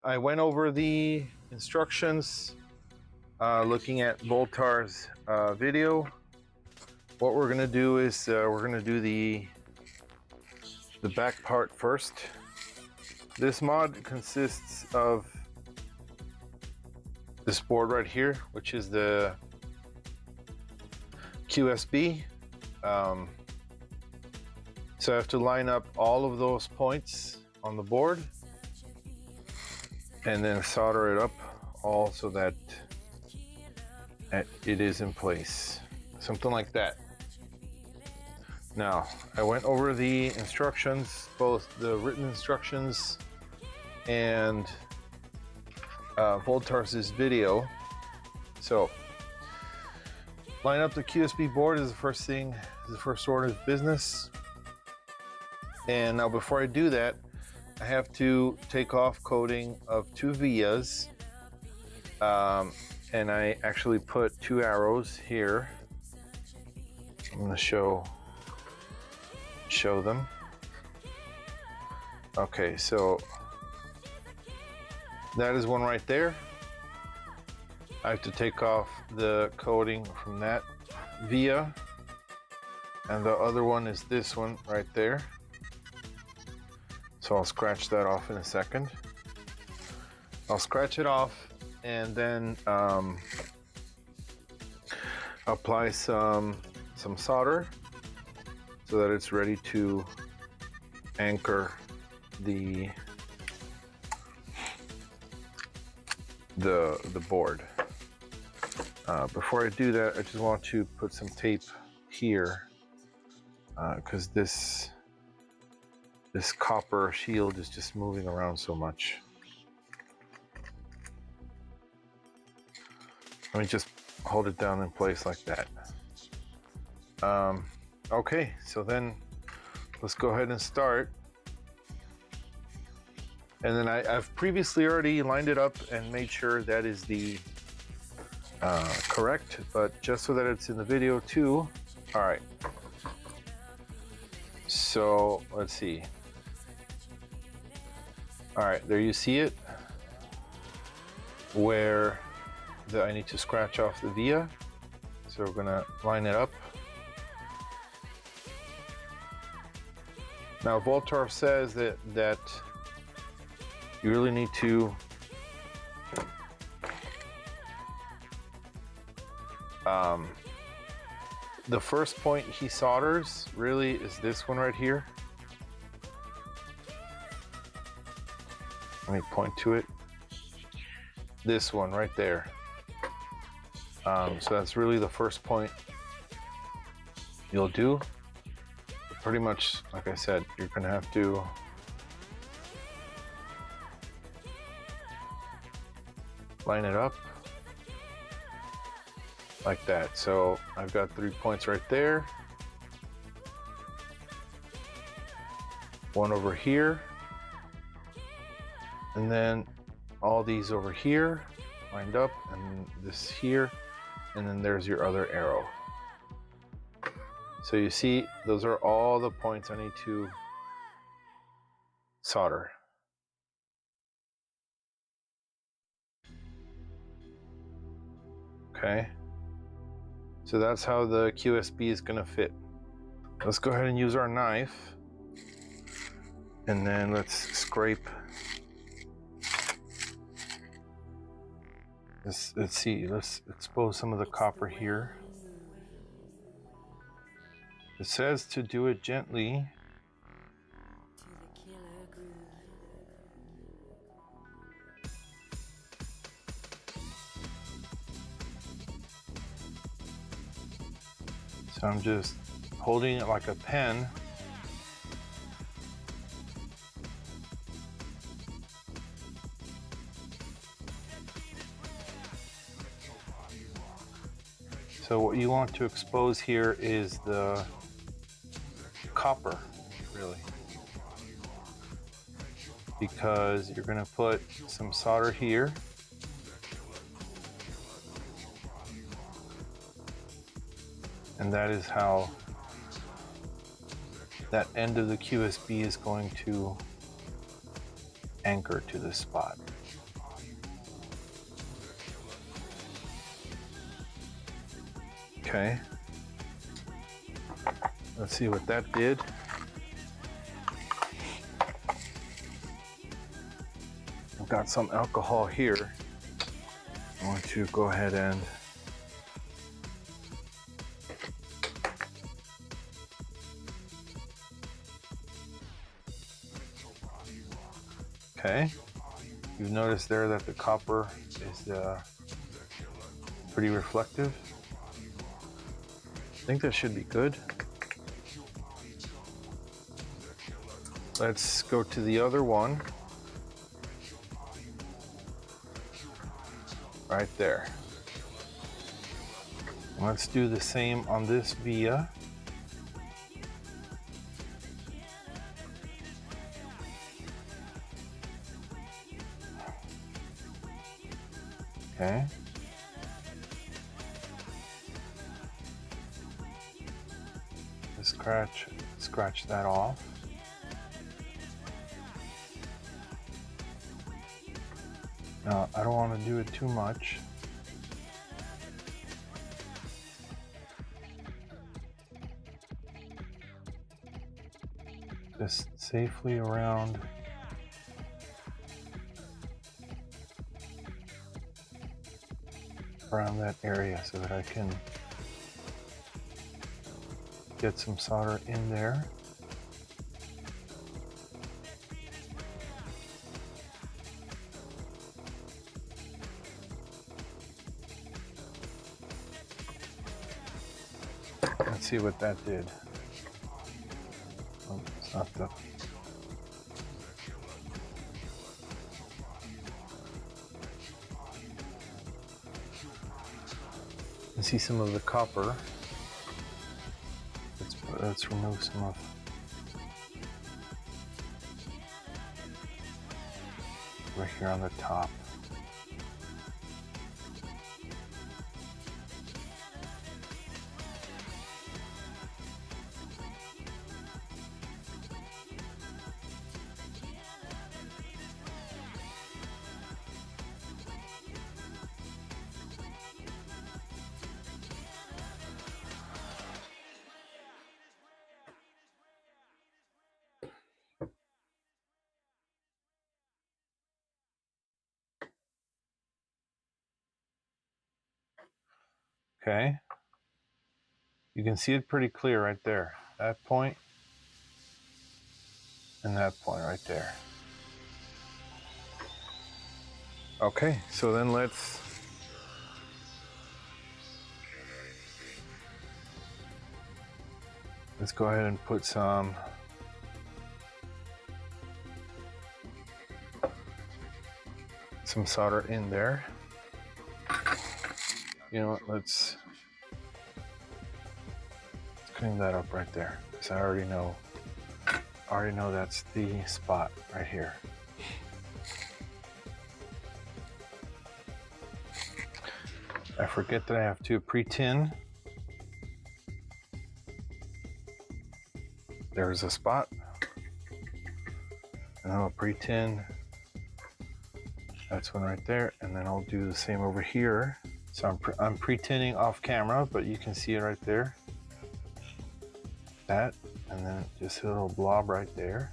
I went over the instructions looking at Voltar's video. What we're going to do is we're going to do the back part first. This mod consists of this board right here, which is the QSB. So I have to line up all of those points on the board and then solder it up all so that it is in place, something like that. Now, I went over the instructions, both the written instructions and Voltar's video. So, line up the QSB board is the first thing, is the first order of business. And now before I do that, I have to take off coating of 2 vias. And I actually put 2 arrows here. I'm going to show them. Okay, so that is one right there. I have to take off the coating from that via, and the other one is this one right there. So I'll scratch that off in a second. I'll scratch it off and then apply some solder so that it's ready to anchor the board. Before I do that, I just want to put some tape here because this copper shield is just moving around so much. Let me just hold it down in place like that. Okay, so then let's go ahead and start. And then I've previously already lined it up and made sure that is the correct, but just so that it's in the video too. All right. So let's see. All right, there you see it, where I need to scratch off the via. So we're gonna line it up. Now Voltar says that you really need to the first point he solders really is this one right here. Let me point to it. This one right there. So that's really the first point you'll do. Pretty much, like I said, you're gonna have to line it up like that. So I've got 3 points right there. One over here. And then all these over here lined up, and this here, and then there's your other arrow. So you see, those are all the points I need to solder. Okay, so that's how the QSB is going to fit. Let's go ahead and use our knife, and then let's scrape. Let's see, let's expose some of the copper here. It says to do it gently. So I'm just holding it like a pen. So what you want to expose here is the copper, really, because you're going to put some solder here. And that is how that end of the QSB is going to anchor to this spot. Okay. Let's see what that did. I've got some alcohol here. I want to go ahead and okay. You've noticed there that the copper is pretty reflective. I think that should be good. Let's go to the other one. Right there. Let's do the same on this via. Okay. Just scratch that off. Now, I don't want to do it too much. Just safely around. Around that area so that I can get some solder in there. Let's see what that did. Oh, it's not the... You see some of the copper. Let's remove some of... right here on the top. Okay. You can see it pretty clear right there. That point and that point right there. Okay, so then let's go ahead and put some solder in there. You know what, let's clean that up right there, because I already know that's the spot right here. I forget that I have to pre-tin. There's a spot, and I'll pre-tin. That's one right there, and then I'll do the same over here. So I'm pre-tinning off camera, but you can see it right there. That, and then just a little blob right there.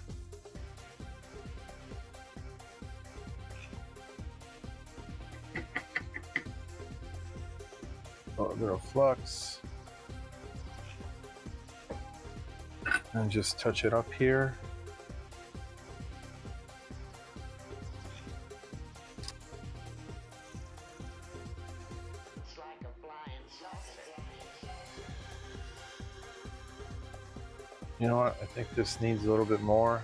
A little flux. And just touch it up here. You know what? I think this needs a little bit more.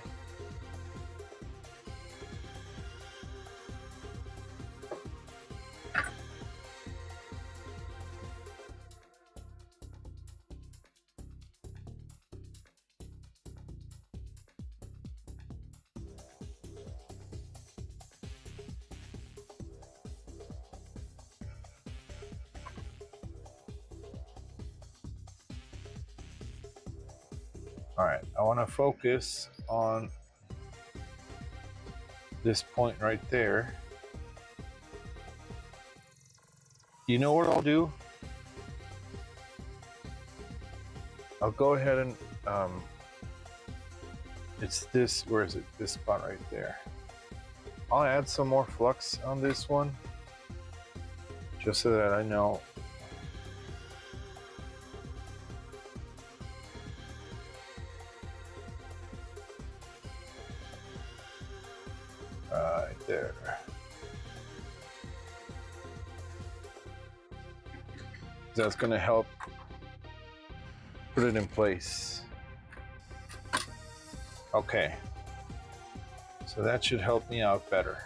All right, I want to focus on this point right there. You know what I'll do? I'll go ahead and it's this, where is it? This spot right there. I'll add some more flux on this one just so that I know. Right there. That's going to help put it in place. Okay. So that should help me out better.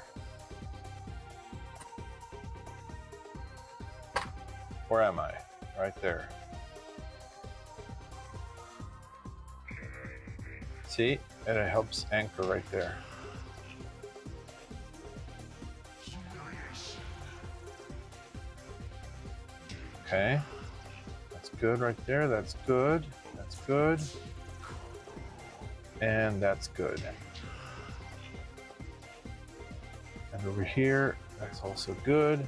Where am I? Right there. See? And it helps anchor right there. Okay. That's good right there. That's good. That's good. And that's good. And over here, that's also good.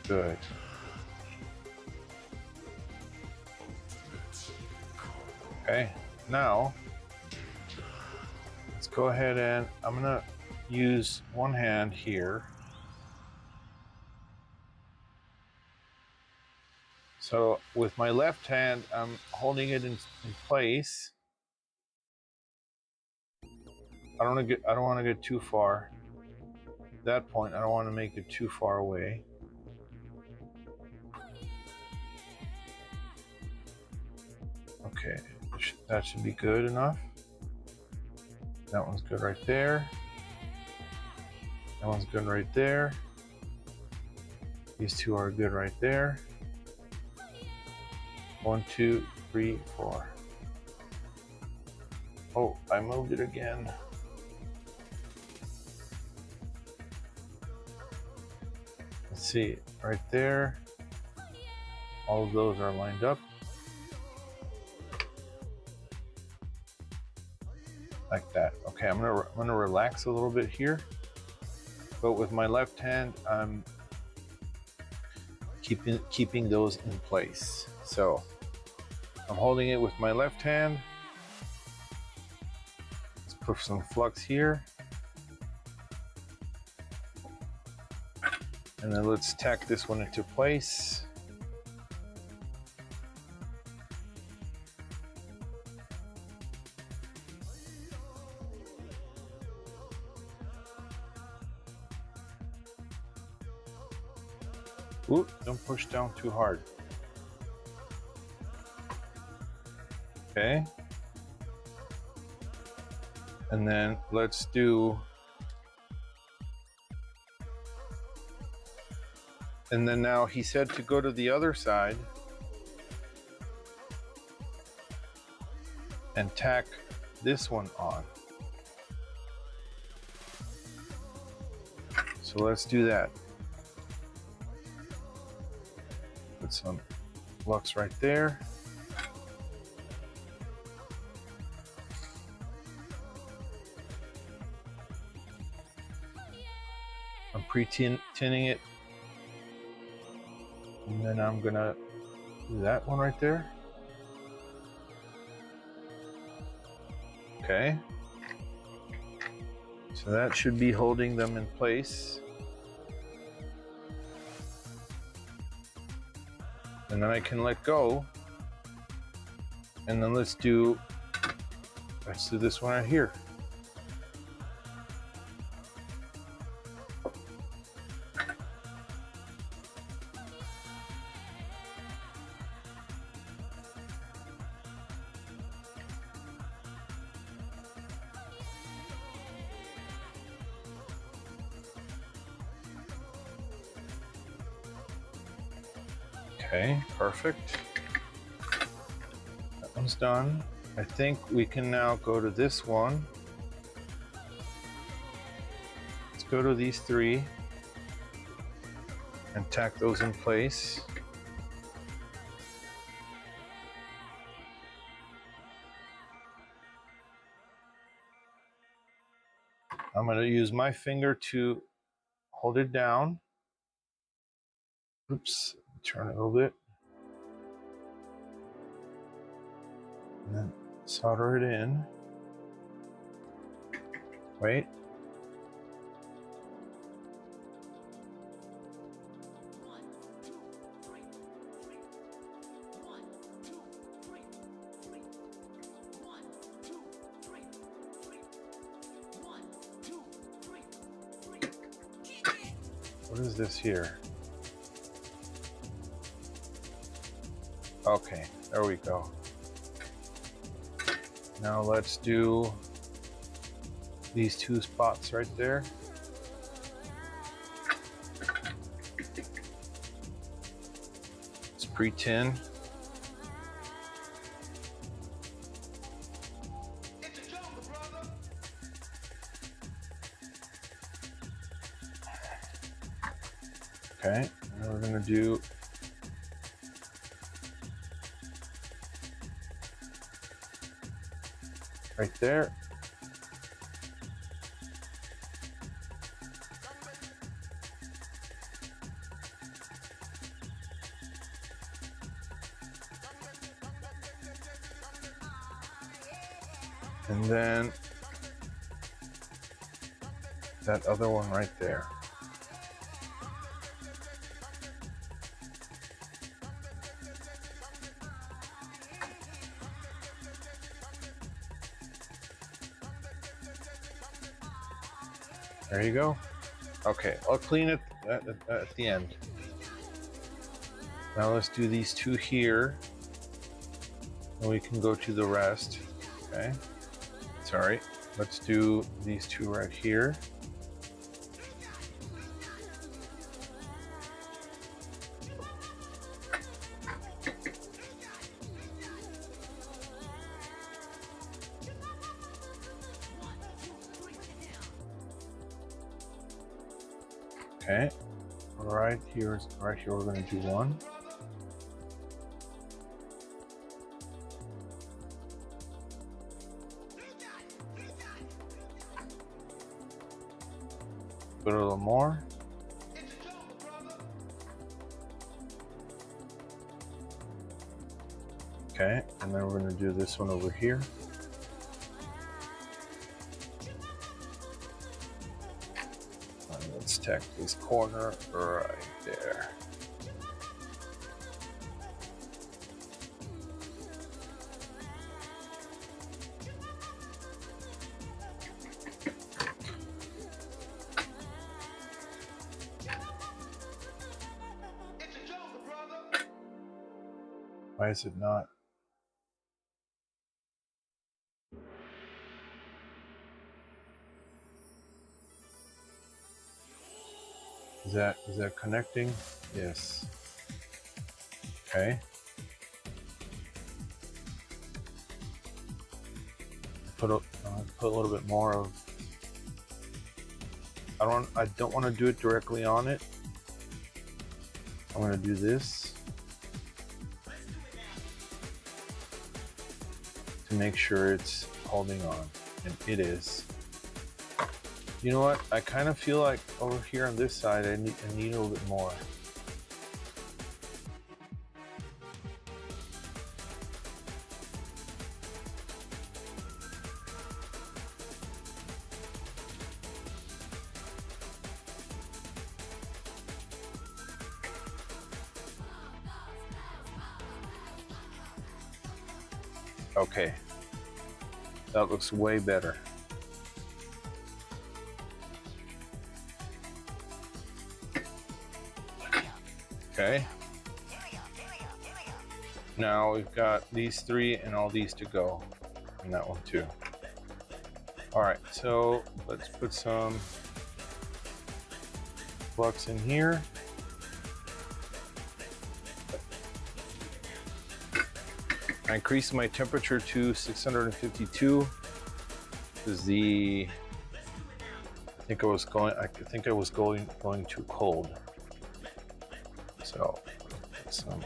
Good. Okay, now let's go ahead and I'm gonna use one hand here. So with my left hand, I'm holding it in place. I don't want to get too far. At that point, I don't want to make it too far away. Okay, that should be good enough. That one's good right there. That one's good right there. These two are good right there. 1, 2, 3, 4. Oh, I moved it again. Let's see, right there. All of those are lined up. Like that. Okay, I'm gonna relax a little bit here. But with my left hand, I'm keeping those in place. So I'm holding it with my left hand. Let's put some flux here. And then let's tack this one into place. Ooh, don't push down too hard. Okay. And then let's do, and then now he said to go to the other side and tack this one on. So let's do that. Put some flux right there. I'm pre-tinning it. And then I'm gonna do that one right there. Okay. So that should be holding them in place. And then I can let go. And then let's do this one right here. Okay, perfect. That one's done. I think we can now go to this one. Let's go to these three and tack those in place. I'm going to use my finger to hold it down. Oops, turn it a little bit. And then solder it in. Wait. What is this here? Okay, there we go. Now let's do these two spots right there. Let's pre-tin. Okay, now we're gonna do right there. And then that other one right there. There you go. Okay, I'll clean it at the end. Now let's do these two here. And we can go to the rest. Okay. Sorry. Let's do these two right here. Okay. Right here we're going to do one. Put a little more. Okay, and then we're going to do this one over here. And let's tack this corner right there. Why is it not? Is that connecting? Yes. Okay. Put a little bit more of. I don't want to do it directly on it. I'm going to do this to make sure it's holding on, and it is. You know what? I kind of feel like over here on this side, I need a little bit more. Okay, that looks way better. Okay. Now we've got these three and all these to go, and that one too. All right, so let's put some flux in here. I increased my temperature to 652 because I think I was going too cold. So some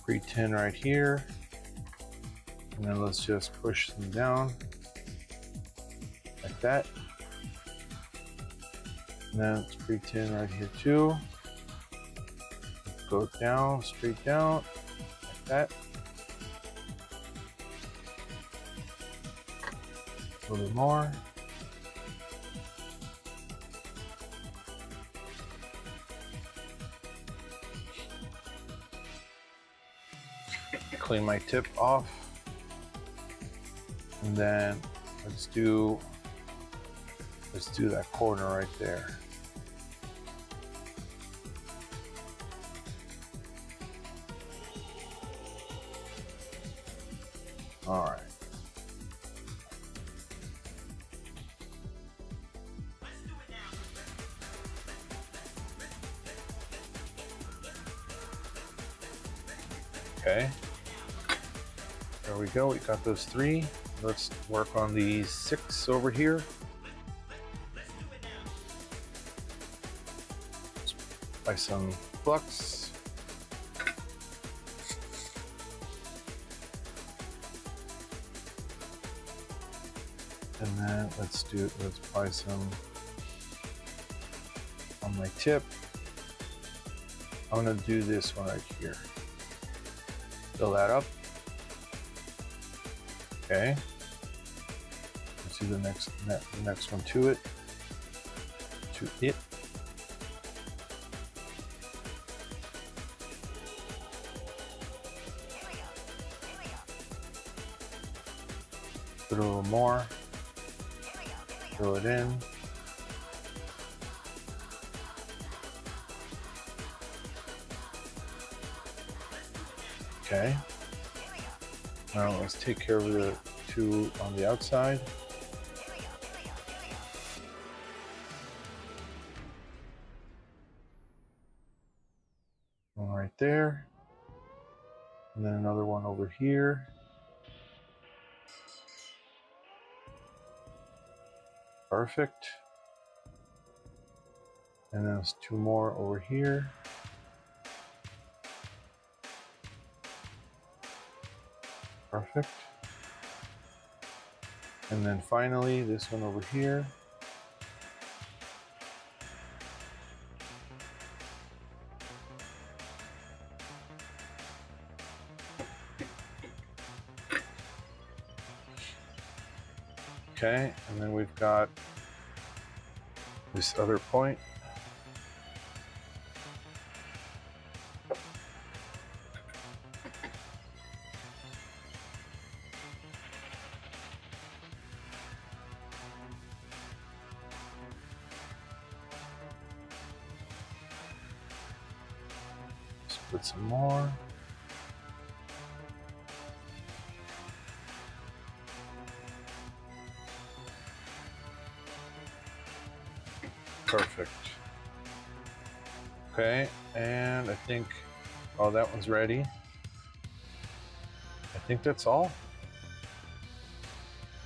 pre-tin right here, and then let's just push them down like that. And then it's pre-tin right here too. Go down, straight down. That. A little more. Clean my tip off. And then let's do that corner right there. All right. Okay. There we go. We got those 3. Let's work on these 6 over here. Apply some flux. And then let's apply some on my tip. I'm gonna do this one right here. Fill that up. Okay. Let's do the next one to it. Put a little more. Fill it in. Okay. Now let's take care of the 2 on the outside. One right there. And then another one over here. Perfect. And then there's 2 more over here. Perfect. And then finally, this one over here. Okay, and then we've got this other point. Let's put some more. Perfect. Okay, and I think, oh, that one's ready. I think that's all.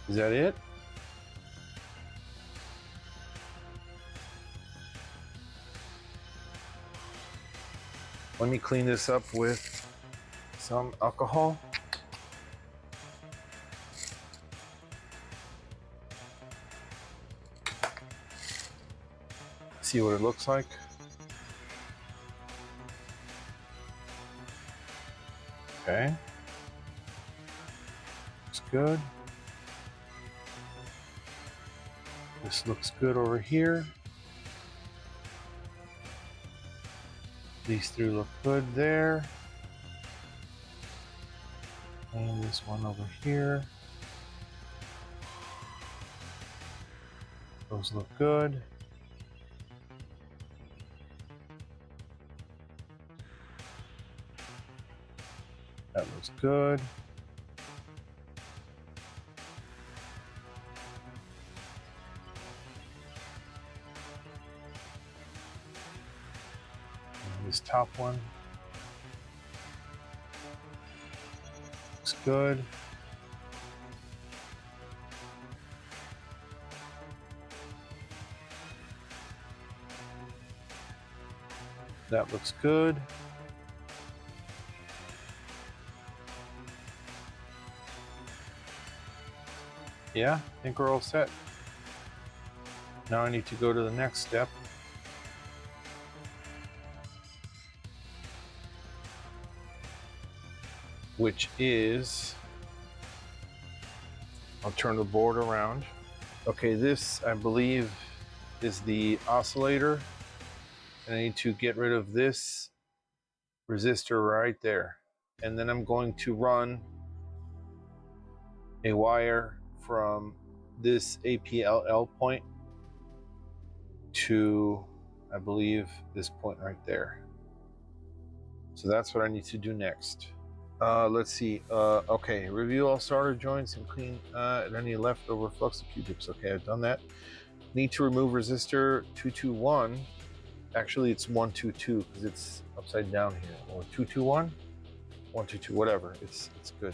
Is that it? Let me clean this up with some alcohol. See what it looks like. Okay. Looks good. This looks good over here. These 3 look good there. And this one over here. Those look good. That looks good. And this top one looks good. That looks good. Yeah, I think we're all set. Now I need to go to the next step. Which is, I'll turn the board around. Okay, this I believe is the oscillator, and I need to get rid of this resistor right there. And then I'm going to run a wire from this APLL point to, I believe, this point right there. So that's what I need to do next. Let's see. Okay, review all solder joints and clean any leftover flux of Q-tips. Okay, I've done that. Need to remove resistor 221. Actually, it's 122 because it's upside down here. Or 221, 122, whatever. It's good.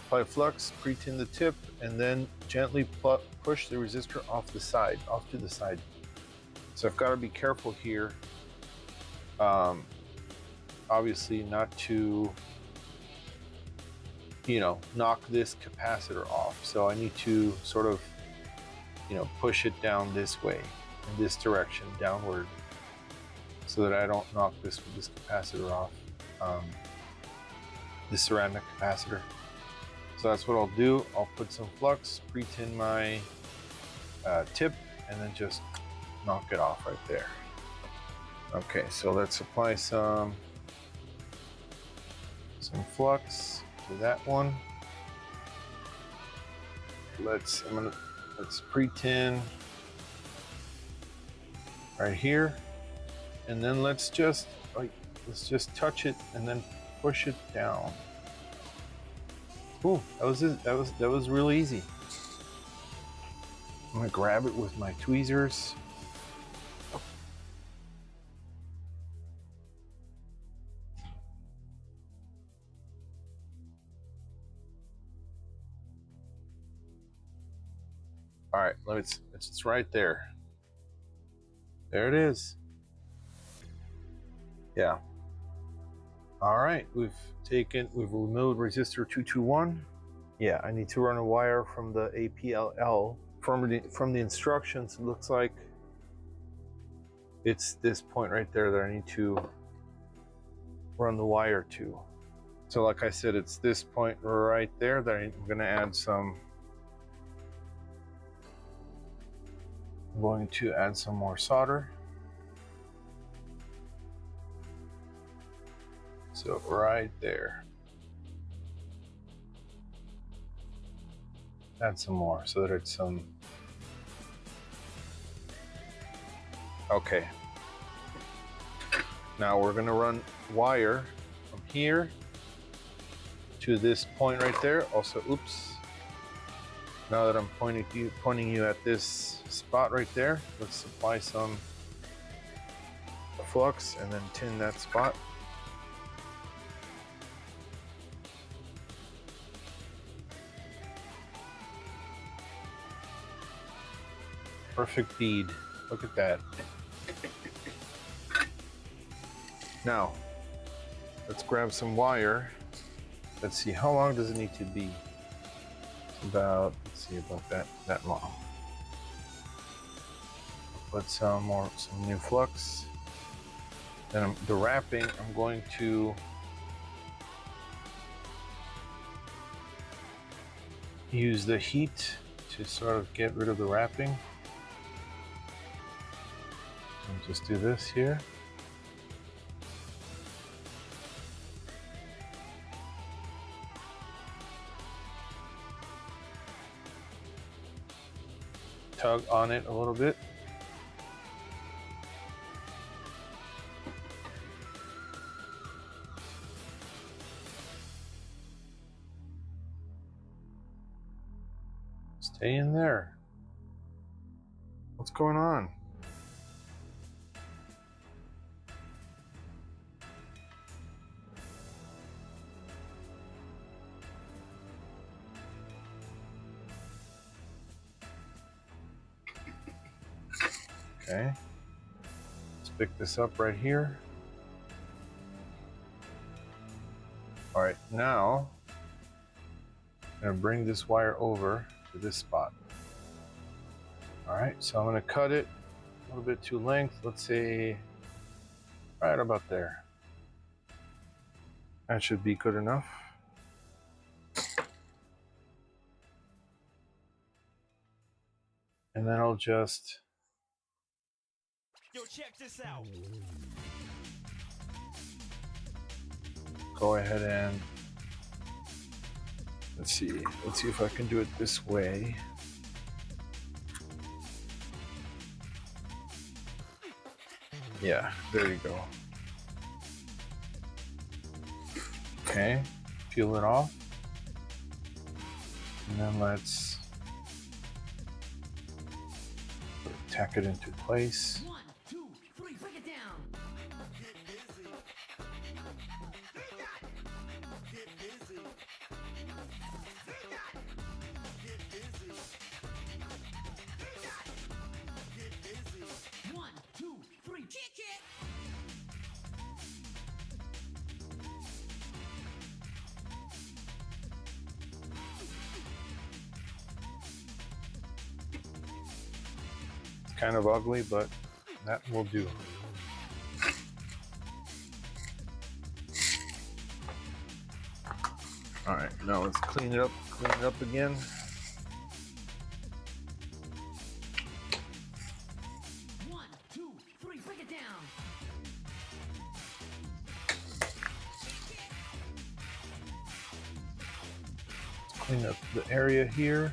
Apply flux, pre-tin the tip, and then gently push the resistor off to the side. So I've got to be careful here. Obviously, not to, knock this capacitor off. So I need to sort of, push it down this way, in this direction, downward, so that I don't knock this capacitor off, this ceramic capacitor. So that's what I'll do. I'll put some flux, pre-tin my tip, and then just knock it off right there. Okay, so let's apply some flux to that one. Let's pre-tin right here, and then let's just touch it and then push it down. Ooh, that was really easy. I'm gonna grab it with my tweezers. All right, it's right there. There it is. Yeah. All right, we've removed resistor 221. Yeah, I need to run a wire from the APLL. From the instructions, it looks like it's this point right there that I need to run the wire to. So like I said, it's this point right there that I'm gonna add some. I'm going to add some more solder. So right there. Add some more so that it's some. Okay. Now we're gonna run wire from here to this point right there. Also, oops. Now that I'm pointing you at this spot right there, let's apply some flux and then tin that spot. Perfect bead. Look at that. Now, let's grab some wire. Let's see, how long does it need to be? About, let's see, about that long. Put some new flux. Then the wrapping, I'm going to use the heat to sort of get rid of the wrapping. And just do this here. Tug on it a little bit. Stay in there. What's going on? Okay. Let's pick this up right here. All right, now I'm gonna bring this wire over to this spot. All right, so I'm gonna cut it a little bit to length. Let's say right about there. That should be good enough. And then I'll just check this out. go ahead and let's see if I can do it this way. Yeah, there you go. Okay, peel it off. And then let's tack it into place. 1, 2, 3, break it down. Get busy. Get busy. Get busy. Get busy. 1, 2, 3, kick it. It's kind of ugly, but that will do. All right, now let's clean it up again. One, two, three, break it down. Let's clean up the area here.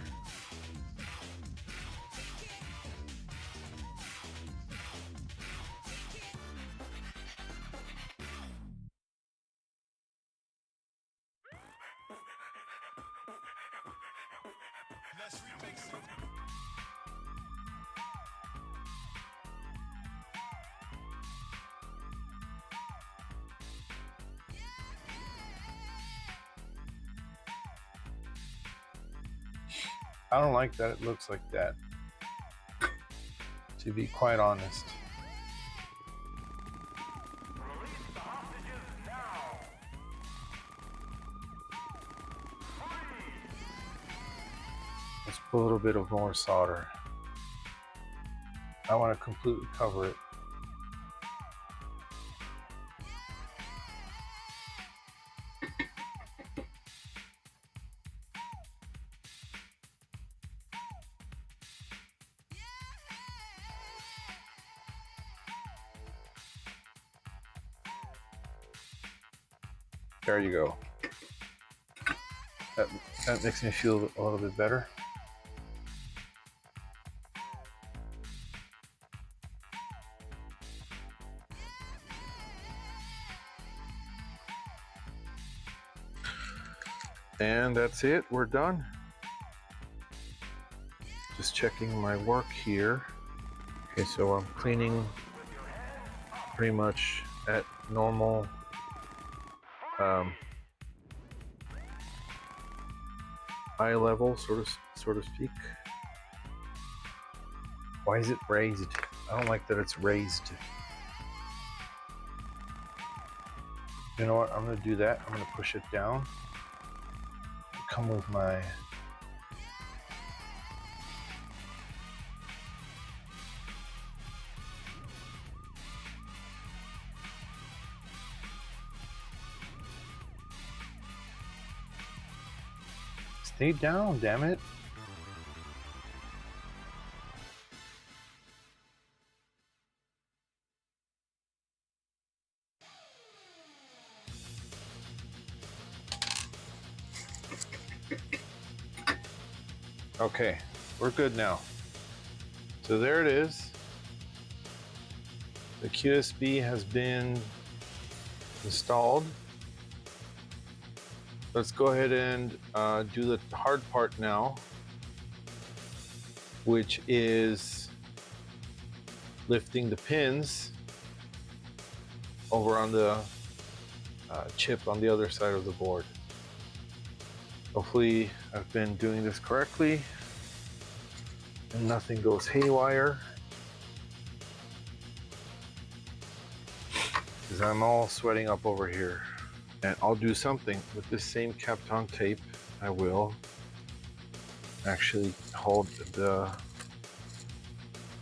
Let's remix it. I don't like that it looks like that, to be quite honest. Release the hostages now! Let's put a little bit of more solder. I want to completely cover it. There you go. That makes me feel a little bit better. And that's it, we're done. Just checking my work here. Okay, so I'm cleaning pretty much at normal eye level, so to speak. Why is it raised? I don't like that it's raised. You know what? I'm gonna do that. I'm gonna push it down. Come with my stay down, damn it. Okay, we're good now. So there it is. The QSB has been installed. Let's go ahead and do the hard part now, which is lifting the pins over on the chip on the other side of the board. Hopefully I've been doing this correctly and nothing goes haywire, because I'm all sweating up over here. And I'll do something with this same Kapton tape. I will actually hold the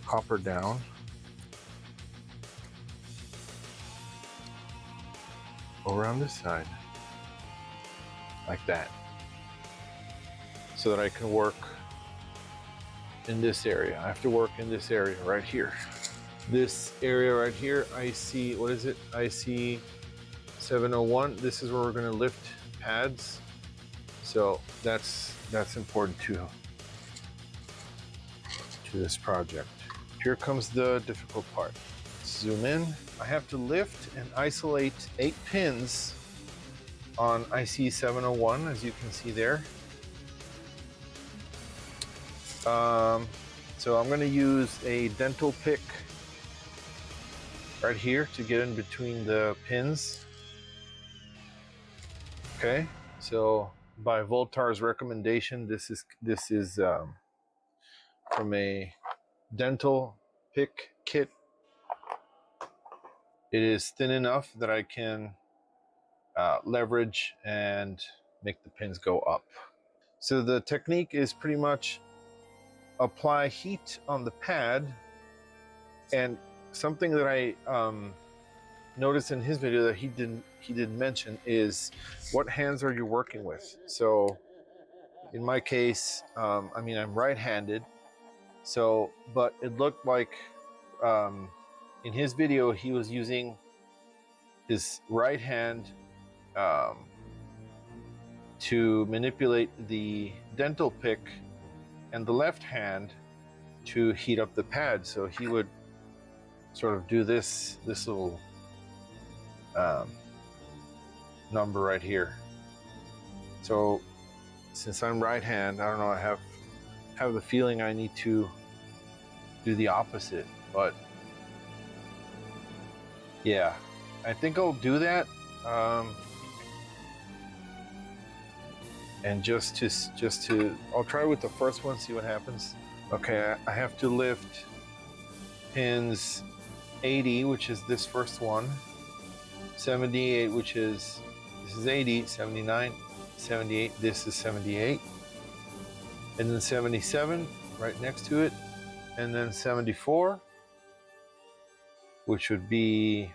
copper down over on this side like that, so that I can work in this area. I have to work in this area right here. This area right here, IC, what is it? IC 701. This is where we're going to lift pads. So that's important to this project. Here comes the difficult part. Zoom in. I have to lift and isolate 8 pins on IC 701, as you can see there. So I'm going to use a dental pick right here to get in between the pins. Okay, so by Voltar's recommendation, this is from a dental pick kit. It is thin enough that I can leverage and make the pins go up. So the technique is pretty much apply heat on the pad, and something that I noticed in his video that he didn't mention is what hands are you working with. So in my case, I mean, I'm right-handed, so but it looked like in his video he was using his right hand to manipulate the dental pick and the left hand to heat up the pad. So he would sort of do this little number right here. So since I'm right hand, I don't know, I have the feeling I need to do the opposite, but yeah, I think I'll do that. And just to I'll try with the first one, see what happens. Okay, I have to lift pins 80, which is this first one, 78, which is, this is 80, 79, 78, this is 78, and then 77 right next to it, and then 74, which would be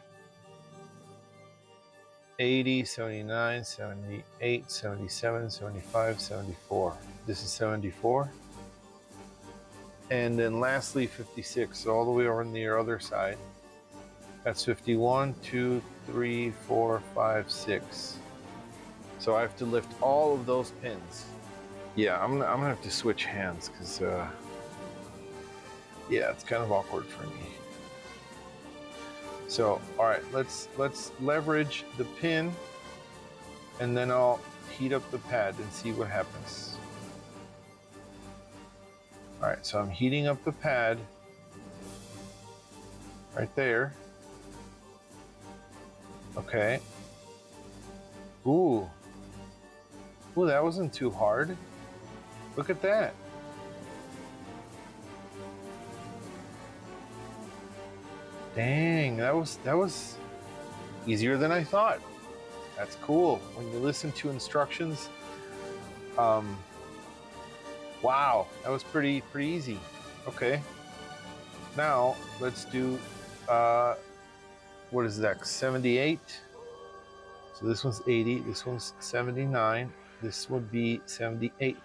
80, 79, 78, 77, 75, 74. This is 74. And then lastly, 56. So all the way over on the other side. That's 51, 2, 3, 4, 5, 6. So I have to lift all of those pins. Yeah, I'm gonna have to switch hands because yeah, it's kind of awkward for me. So, all right, let's leverage the pin, and then I'll heat up the pad and see what happens. All right, so I'm heating up the pad right there. Okay. Ooh, that wasn't too hard. Look at that. Dang, that was easier than I thought. That's cool. When you listen to instructions, wow, that was pretty easy. Okay, now let's do what is that? 78. So this one's 80. This one's 79. This would be 78.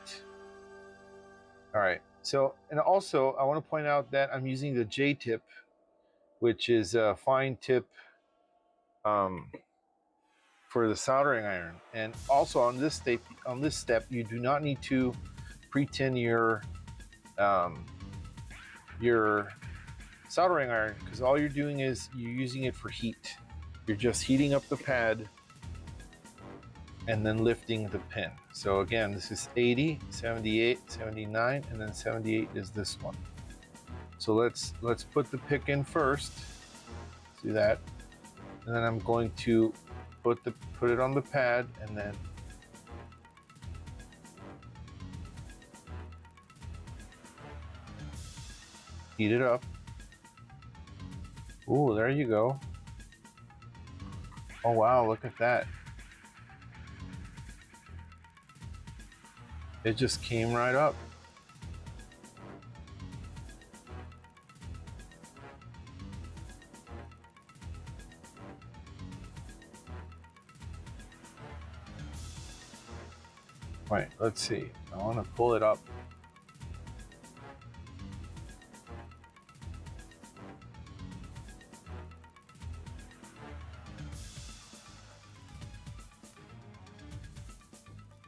All right. So, and also I want to point out that I'm using the J tip, which is a fine tip for the soldering iron. And also on this step, you do not need to pre-tin your soldering iron, because all you're doing is you're using it for heat. You're just heating up the pad and then lifting the pin. So again, this is 80, 78, 79, and then 78 is this one. So let's put the pick in first. Do that, and then I'm going to put it on the pad, and then heat it up. Ooh, there you go. Oh wow, look at that. It just came right up. Right, let's see. I want to pull it up.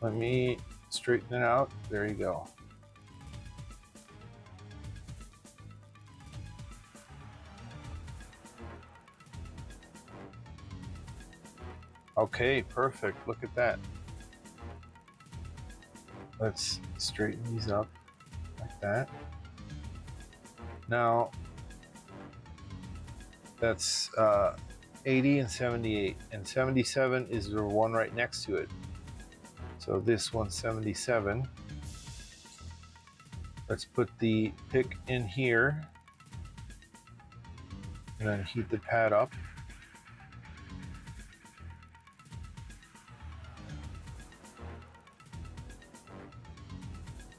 Let me straighten it out. There you go. Okay, perfect. Look at that. Let's straighten these up like that. Now, that's 80 and 78, and 77 is the one right next to it. So this one's 77. Let's put the pick in here and then heat the pad up.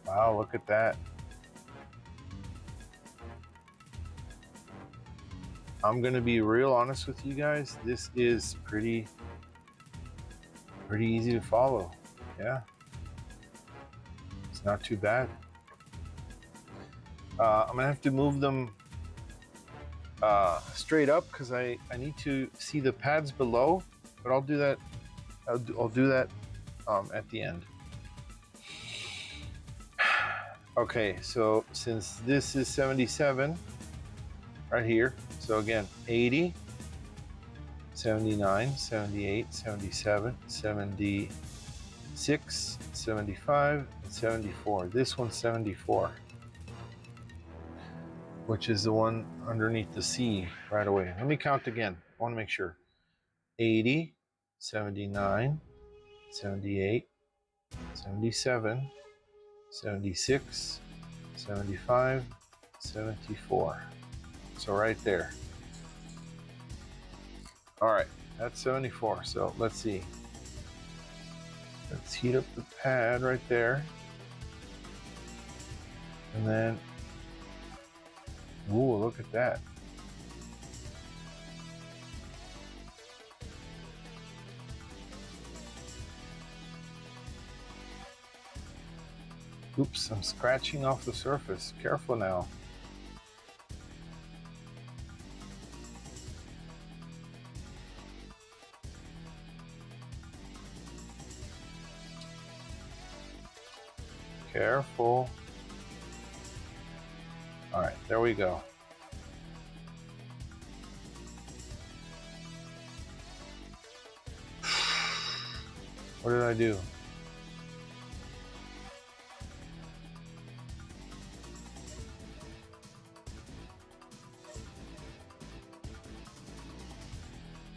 Wow, look at that. I'm gonna be real honest with you guys. This is pretty easy to follow. Yeah, it's not too bad. I'm gonna have to move them straight up because I need to see the pads below, but I'll do that. I'll do that at the end. Okay, so since this is 77 right here, so again 80, 79, 78, 77, 76, 75, and 74. This one's 74, which is the one underneath the C right away. Let me count again. I want to make sure. 80, 79, 78, 77, 76, 75, 74. So right there. All right, that's 74. So let's see. Let's heat up the pad right there. And then, ooh, look at that. Oops, I'm scratching off the surface. Careful now. Careful. All right, there we go. What did I do?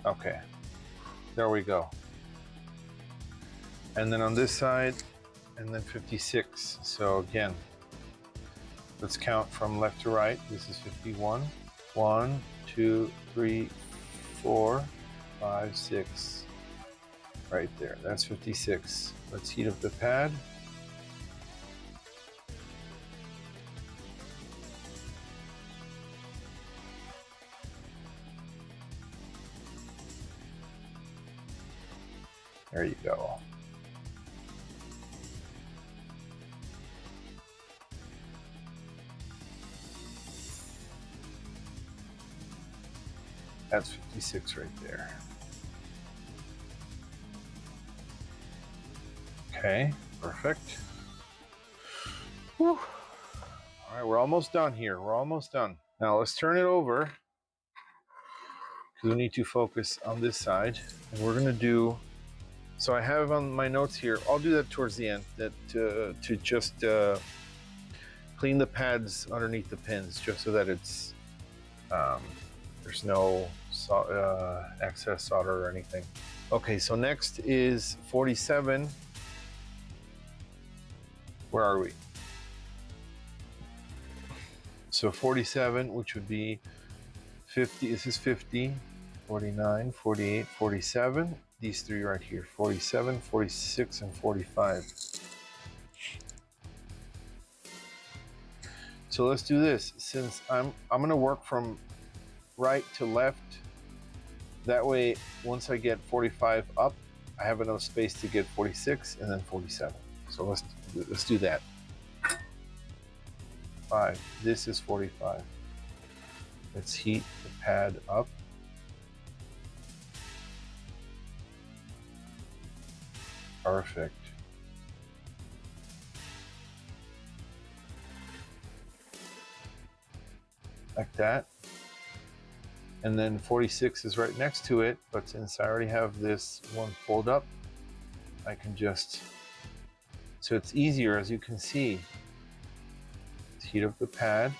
Okay, there we go. And then on this side, and then 56. So again, let's count from left to right. This is 51. 1, 2, 3, 4, 5, 6. Right there, that's 56. Let's heat up the pad. There you go. That's 56 right there. Okay, perfect. Whew. All right, we're almost done here. We're almost done. Now let's turn it over because we need to focus on this side. And we're gonna do, so I have on my notes here, I'll do that towards the end, that to just clean the pads underneath the pins, just so that it's, there's no excess solder or anything. Okay, so next is 47. Where are we? So 47, which would be 50, this is 50, 49, 48, 47. These three right here, 47, 46, and 45. So let's do this. Since I'm gonna work from right to left, that way once I get 45 up, I have enough space to get 46 and then 47. So let's do that. 5. This is 45. Let's heat the pad up. Perfect. like that. And then 46 is right next to it, but since I already have this one pulled up, I can just, so it's easier, as you can see. Let's heat up the pad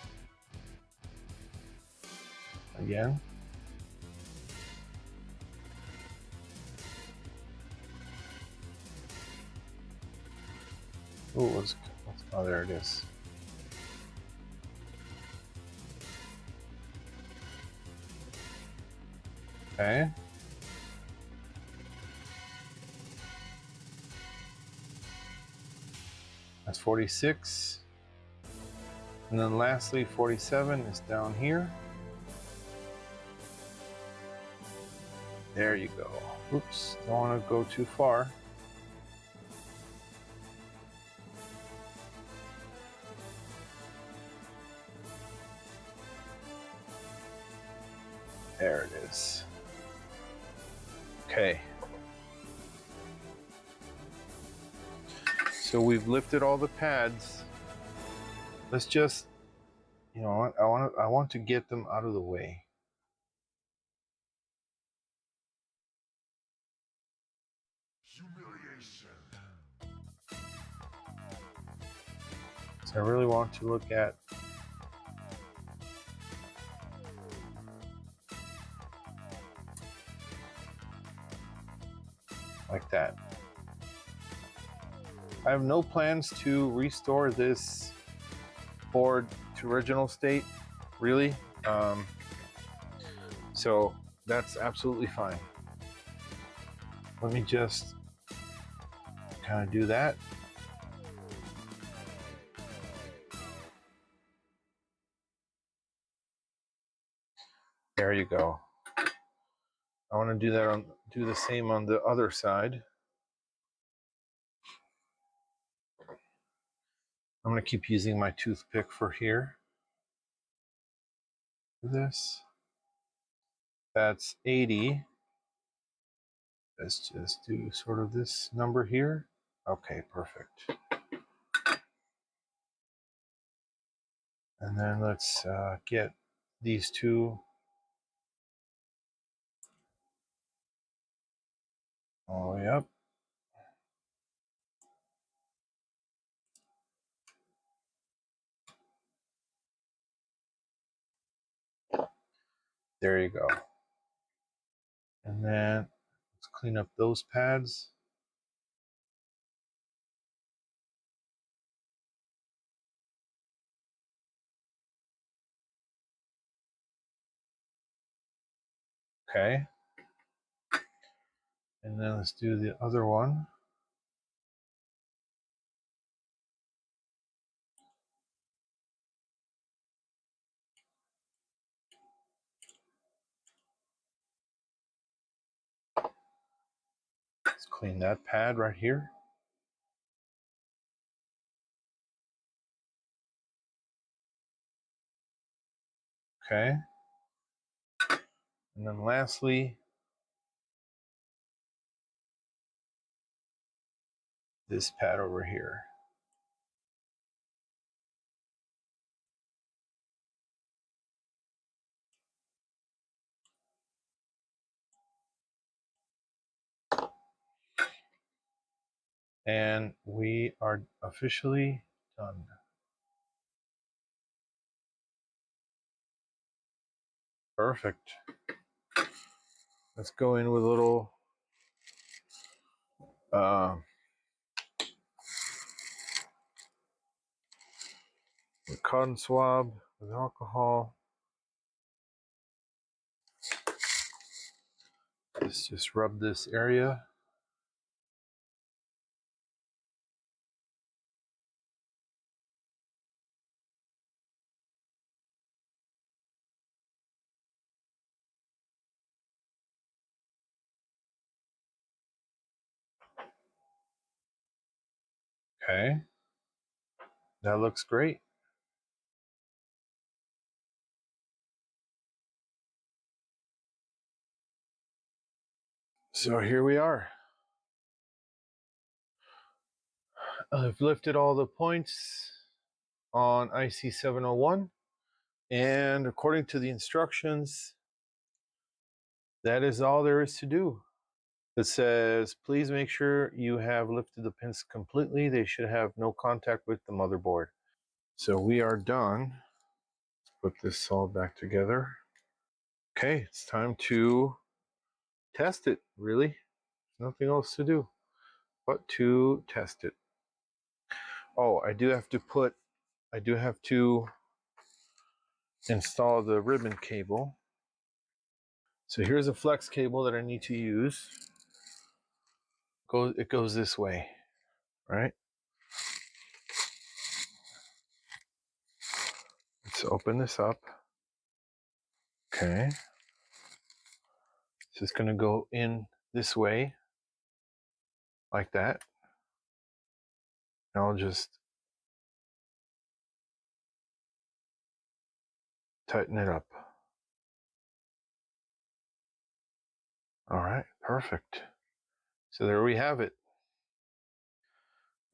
again. Oh, oh, there it is. Okay. That's 46. And then lastly, 47 is down here. There you go. Oops, don't want to go too far. There it is. Okay. So we've lifted all the pads. Let's just, you know what, I want to get them out of the way. Humiliation. So I really want to look at like that. I have no plans to restore this board to original state, really. So that's absolutely fine. Let me just kind of do that. There you go. I want to do that do the same on the other side. I'm going to keep using my toothpick for here. Do this. That's 80. Let's just do sort of this number here. Okay, perfect. And then let's get these two all the way up. There you go. And then let's clean up those pads. Okay. And then let's do the other one. Let's clean that pad right here. Okay. And then lastly, this pad over here. And we are officially done. Perfect. Let's go in with a little cotton swab with alcohol. Let's just rub this area. Okay. That looks great. So here we are. I've lifted all the points on IC 701. And according to the instructions, that is all there is to do. It says, please make sure you have lifted the pins completely. They should have no contact with the motherboard. So we are done. Let's put this all back together. Okay, it's time to test it, really. Nothing else to do but to test it. Oh, I do have to install the ribbon cable. So here's a flex cable that I need to use. It goes this way, right? Let's open this up. Okay. It's just going to go in this way, like that. And I'll just tighten it up. All right, perfect. So there we have it.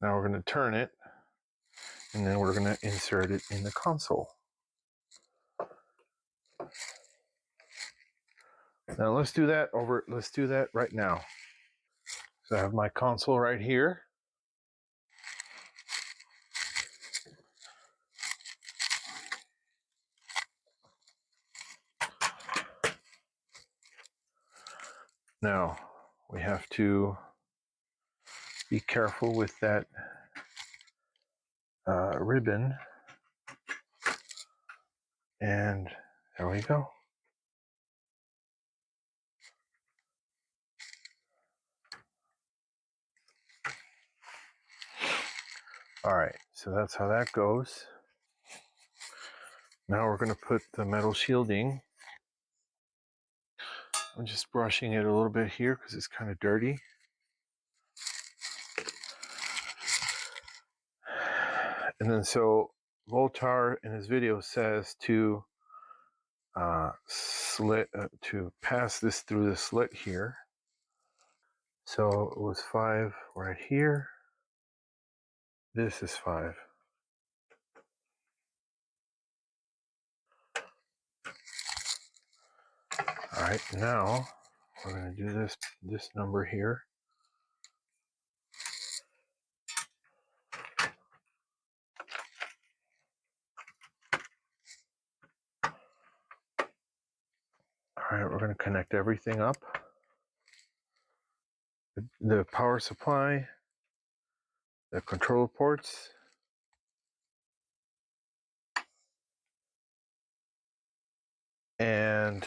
Now we're going to turn it, and then we're going to insert it in the console. Now let's do that right now. So I have my console right here. Now we have to be careful with that ribbon. And there we go. All right, so that's how that goes. Now we're going to put the metal shielding. I'm just brushing it a little bit here because it's kind of dirty. And then so Voltar in his video says to to pass this through the slit here. So it was 5 right here. This is 5. All right, now we're going to do this number here. All right, we're going to connect everything up. The power supply, the control ports, and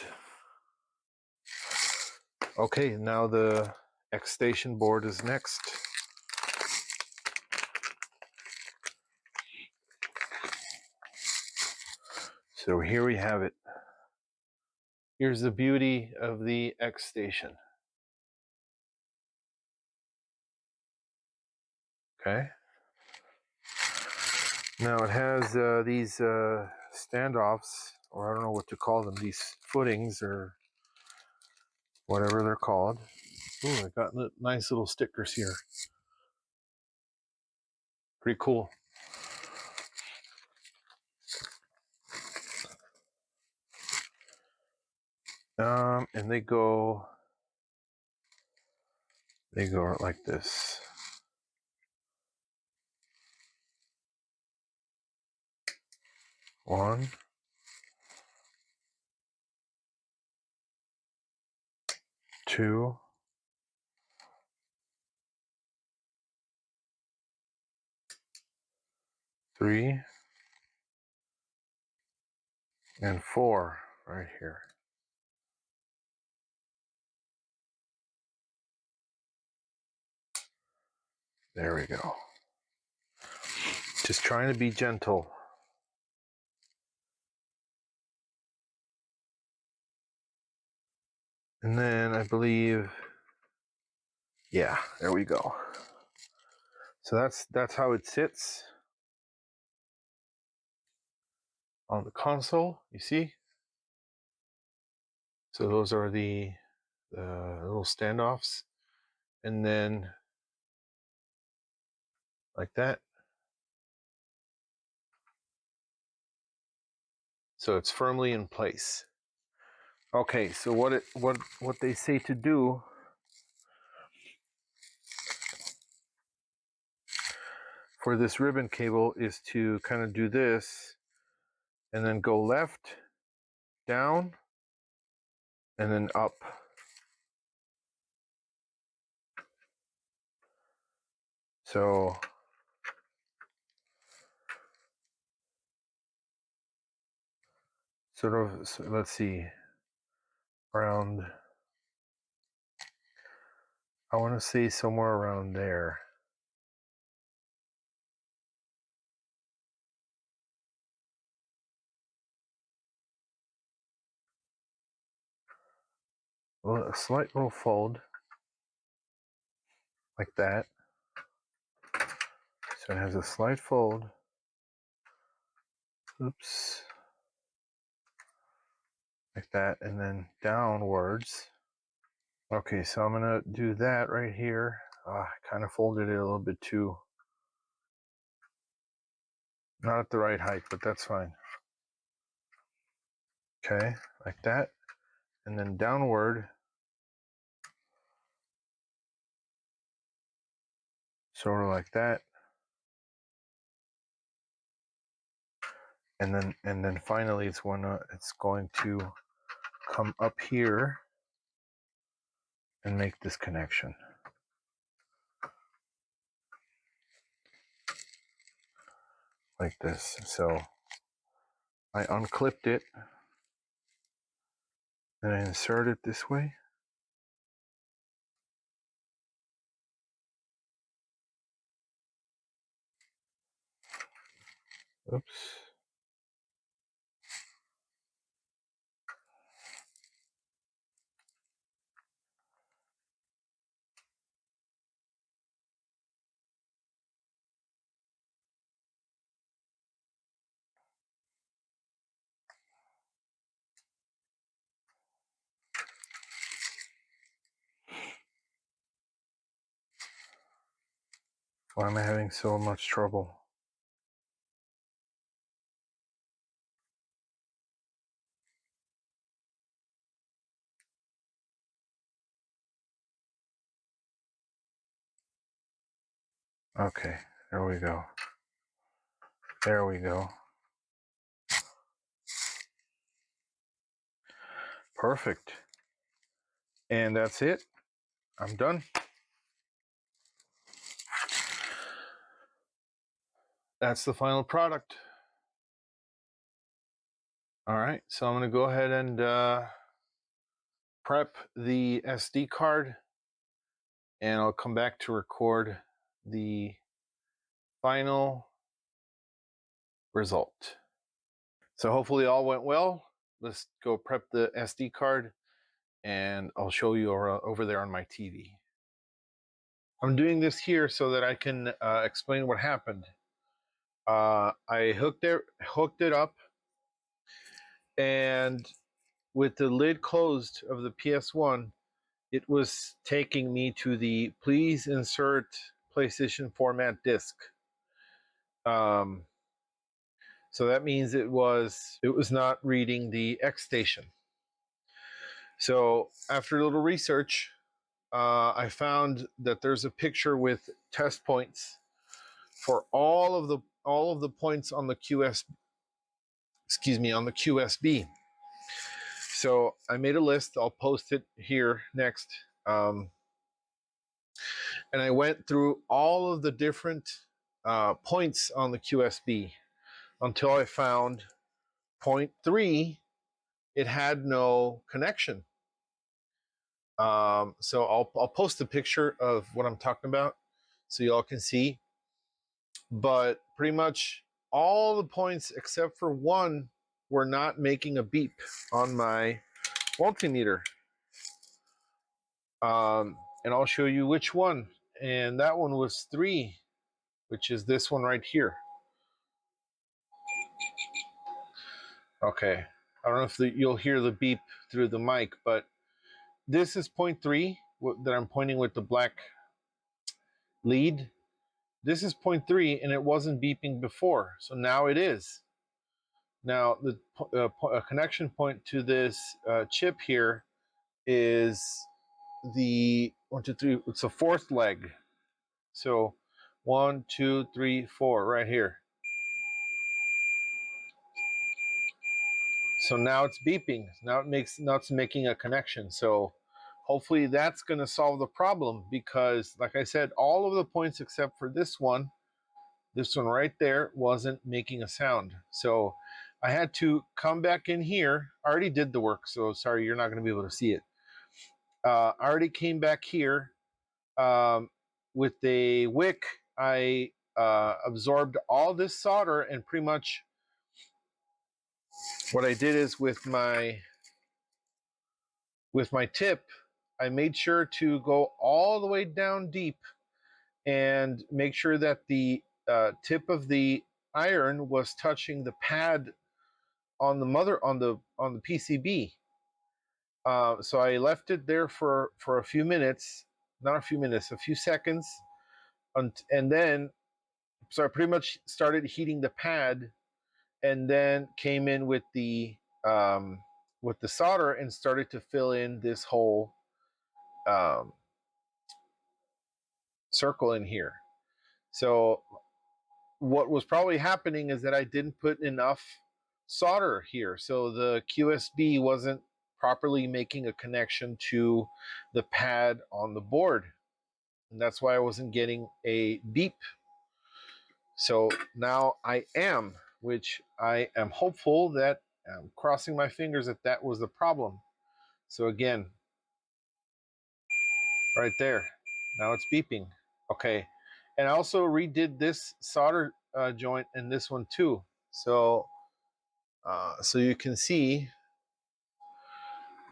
okay, now the X station board is next. So here we have it. Here's the beauty of the X station. Okay. Now it has these standoffs, or I don't know what to call them, these footings or whatever they're called. Ooh, I got nice little stickers here. Pretty cool. And they go like this. One, two, three, and 4 right here. There we go. Just trying to be gentle. And then I believe, yeah, there we go. So that's how it sits on the console, you see? So those are the little standoffs. And then like that. So it's firmly in place. Okay, so what they say to do for this ribbon cable is to kind of do this and then go left, down, and then up. So sort of, so let's see, around, I want to say somewhere around there. Well, a slight little fold like that. So it has a slight fold. Oops. Like that, and then downwards. Okay, so I'm gonna do that right here. I kind of folded it a little bit too. Not at the right height, but that's fine. Okay, like that. And then downward. Sort of like that. And then finally it's going to come up here and make this connection. Like this. So I unclipped it and I insert it this way. Oops. Why am I having so much trouble? Okay, there we go. There we go. Perfect. And that's it. I'm done. That's the final product. All right, so I'm gonna go ahead and prep the SD card and I'll come back to record the final result. So hopefully all went well. Let's go prep the SD card and I'll show you over there on my TV. I'm doing this here so that I can explain what happened. I hooked it up, and with the lid closed of the PS1, it was taking me to the please insert PlayStation format disc. So that means it was not reading the X station. So after a little research, I found that there's a picture with test points for all of the points on the QSB. So I made a list. I'll post it here next. And I went through all of the different points on the QSB until I found point 3. It had no connection. So I'll post a picture of what I'm talking about so y'all can see. But pretty much all the points except for one were not making a beep on my multimeter. And I'll show you which one. And that one was 3, which is this one right here. Okay, I don't know if you'll hear the beep through the mic, but this is point 3 that I'm pointing with the black lead. This is point 3, and it wasn't beeping before, so now it is. Now the connection point to this chip here is the 1, 2, 3. It's a fourth leg. So 1, 2, 3, 4 right here. So now it's beeping. Now it's making a connection. So hopefully that's going to solve the problem, because like I said, all of the points except for this one right there wasn't making a sound. So I had to come back in here. I already did the work, so sorry, you're not going to be able to see it. I already came back here with a wick. I absorbed all this solder, and pretty much what I did is with my tip, I made sure to go all the way down deep and make sure that the tip of the iron was touching the pad on the PCB. So I left it there for a few minutes, not a few minutes, a few seconds, and then so I pretty much started heating the pad, and then came in with the solder and started to fill in this whole um, circle in here. So what was probably happening is that I didn't put enough solder here. So the QSB wasn't properly making a connection to the pad on the board. And that's why I wasn't getting a beep. So now I am, which I am hopeful that I'm crossing my fingers that that was the problem. So again, right there, now it's beeping. Okay. And I also redid this solder joint in this one too. So so you can see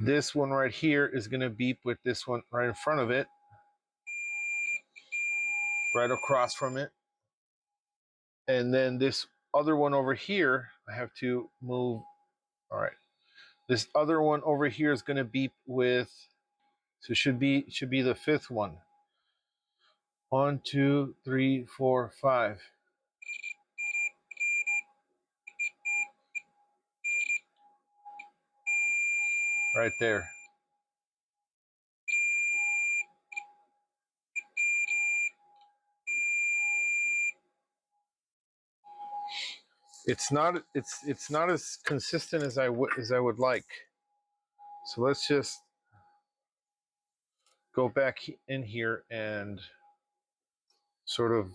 this one right here is going to beep with this one right in front of it, right across from it. And then this other one over here, I have to move. All right. This other one over here is going to beep with, so it should be the fifth one. 1, 2, 3, 4, 5. Right there. It's not as consistent as I would like. So let's just go back in here and sort of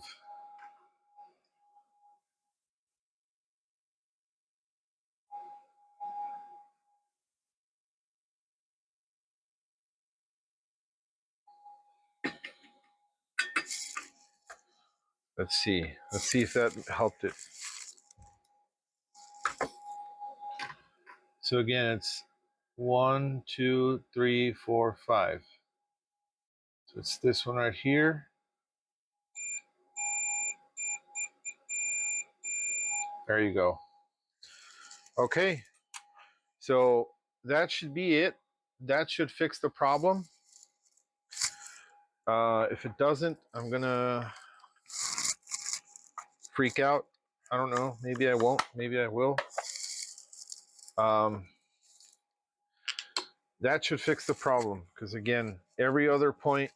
let's see if that helped it. So again, it's 1, 2, 3, 4, 5. So it's this one right here. There you go. Okay, so that should be it. That should fix the problem. If it doesn't, I'm gonna freak out. I don't know. Maybe I won't. Maybe I will. That should fix the problem, because again, every other point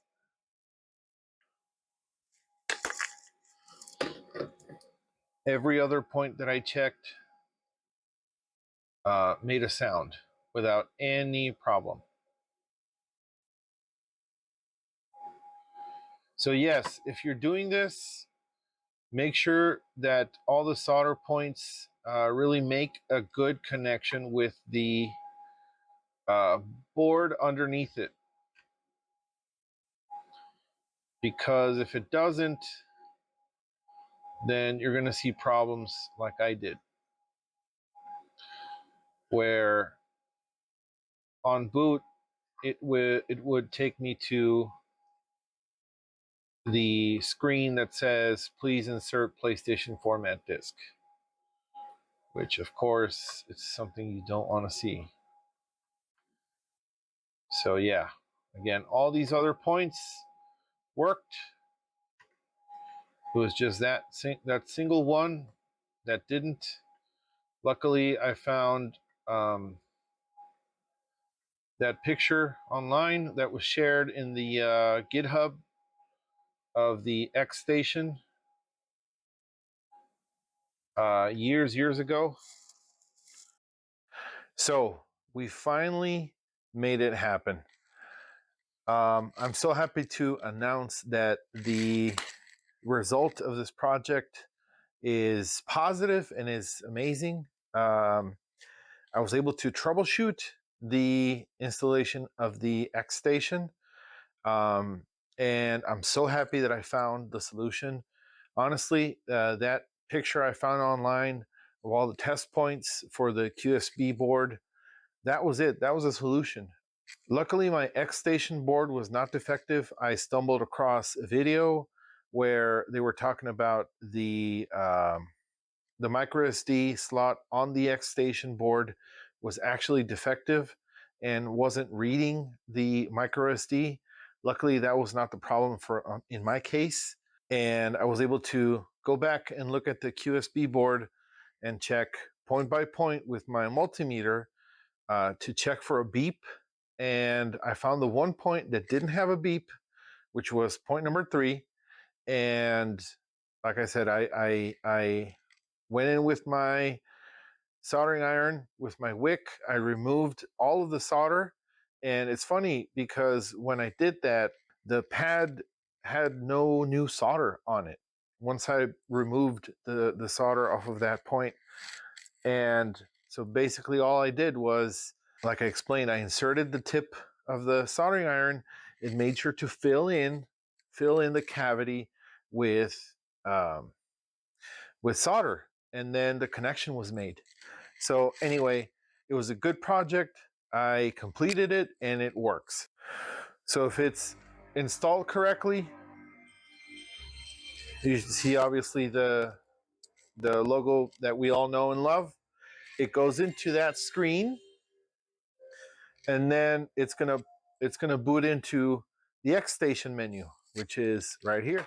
that I checked made a sound without any problem. So yes, if you're doing this, make sure that all the solder points really make a good connection with the board underneath it. Because if it doesn't, then you're going to see problems like I did, where on boot it would take me to the screen that says please insert PlayStation format disk, which of course it's something you don't want to see. So yeah, again, all these other points worked. It was just that single one that didn't. Luckily, I found that picture online that was shared in the GitHub of the X station years ago. So we finally made it happen. I'm so happy to announce that the result of this project is positive and is amazing. I was able to troubleshoot the installation of the X station, and I'm so happy that I found the solution. Honestly, that picture I found online of all the test points for the QSB board, that was it. That was a solution. Luckily, my X station board was not defective. I stumbled across a video where they were talking about the micro SD slot on the X station board was actually defective and wasn't reading the micro SD. Luckily, that was not the problem for in my case, and I was able to go back and look at the QSB board and check point by point with my multimeter to check for a beep. And I found the one point that didn't have a beep, which was point number 3. And like I said, I went in with my soldering iron with my wick. I removed all of the solder. And it's funny because when I did that, the pad had no new solder on it once I removed the solder off of that point. And so basically all I did was, like I explained, I inserted the tip of the soldering iron and made sure to fill in the cavity with solder, and then the connection was made. So anyway, it was a good project. I completed it and it works. So if it's installed correctly, you see obviously the logo that we all know and love. It goes into that screen, and then it's gonna boot into the X station menu, which is right here.